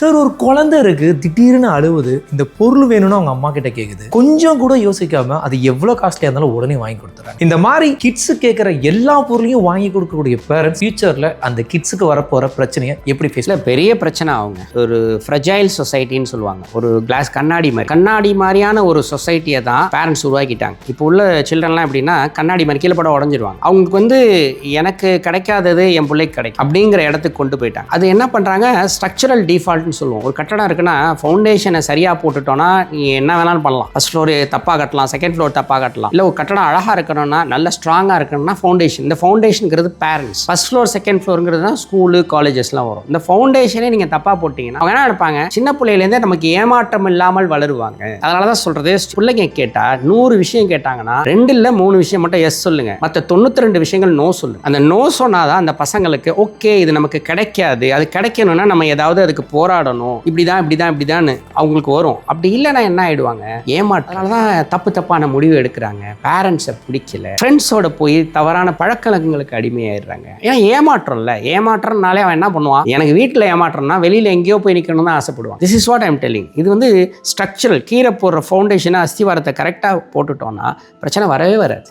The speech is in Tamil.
சார் ஒரு குழந்தை இருக்கு, திடீர்னு அழுவுது, இந்த பொருள் வேணும்னு அவங்க அம்மா கிட்ட கேக்குது, கொஞ்சம் கூட யோசிக்காம அது எவ்வளவு காஸ்ட்லியா இருந்தாலும் உடனே வாங்கி கொடுத்துறாங்க. இந்த மாதிரி கிட்ஸ் கேட்கிற எல்லா பொருளையும் வாங்கி கொடுக்கக்கூடிய பேரண்ட்ஸ் ஃபியூச்சர்ல அந்த கிட்ஸுக்கு வரப்போற பிரச்சனையை எப்படி ஃபேஸ்? பெரிய பிரச்சனை அவங்க ஒரு ஃப்ரெஜைல் சொசைட்டின்னு சொல்லுவாங்க. ஒரு கிளாஸ் கண்ணாடி மாதிரியான ஒரு சொசைட்டியை தான் பேரண்ட்ஸ் உருவாக்கிட்டாங்க. இப்போ உள்ள சில்ட்ரன்லாம் எப்படின்னா கண்ணாடி மாதிரி கீழே படம் உடஞ்சிருவாங்க. அவங்களுக்கு எனக்கு கிடைக்காதது என் பிள்ளைக்கு கிடைக்கும் அப்படிங்கிற இடத்துக்கு கொண்டு போயிட்டாங்க. அது என்ன பண்றாங்க, ஸ்ட்ரக்சரல் டிஃபால்ட்னு சொல்லுவோம். ஒரு கட்டடம் இருக்குன்னா ஃபவுண்டேஷனை சரியா போட்டுட்டோம்னா நீ என்ன வேணாலும் பண்ணலாம். ஃபர்ஸ்ட் ஃப்ளோர் தப்பா கட்டலாம், செகண்ட் ஃப்ளோர் தப்பா கட்டலாம். இல்லை ஒரு கட்டடம் அழகா இருக்கணும்னா நல்ல ஸ்ட்ராங்கா இருக்கணும்னா ஃபவுண்டேஷன். இந்த ஃபவுண்டேஷனுங்கிறது பேரண்ட்ஸ். ஃபர்ஸ்ட் ஃப்ளோர் செகண்ட் ஃப்ளோருங்கிறது தான் ஸ்கூலு காலேஜஸ்லாம் வரும். இந்த ஃபவுண்டேஷனே நீங்க தப்பா போட்டீங்கன்னா அவங்க என்ன நினைப்பாங்க, சின்ன பிள்ளையிலேருந்தே நமக்கு ஏமாற்றம் இல்லாமல் வளருவாங்க. அதனால தான் சொல்றது, பிள்ளைங்க கேட்டா 100 விஷயம் கேட்டாங்கன்னா 2 இல்ல 3 விஷயம் மட்டும் எஸ் சொல்லுங்க, மற்ற 92 விஷயங்கள் நோ சொல்லுங்க. அந்த நோ சொன்னாதான் அந்த பசங்களுக்கு ஓகே இது நமக்கு கிடைக்காது, அது கிடைக்கணும்னா நம்ம ஏதாவது அதுக்கு போராடணும், இப்படிதான் அவங்களுக்கு வரும். அப்படி இல்லைன்னா என்ன ஆயிடுவாங்க, ஏமாற்றம். அதனாலதான் தப்பான முடிவு எடுக்கிறாங்க. பேரண்ட்ஸை பிடிக்கல, ஃப்ரெண்ட்ஸோட போய் தவறான பழக்கங்களுக்கு அடிமையாயிடுறாங்க. ஏன்னா ஏமாற்றம்னாலே அவன் என்ன பண்ணுவான், எனக்கு வீட்டில் ஏமாற்றம்னா வெளியில எங்கேயோ போய் நிற்கணும் தான் ஆசைப்படுவான். This is what I'm telling. இது ஸ்ட்ரக்சரல் கீரை போடுற ஃபவுண்டேஷனை அஸ்திவாரத்தை கரெக்டாக போட்டுட்டோம்னா பிரச்சனை வரவே வராது.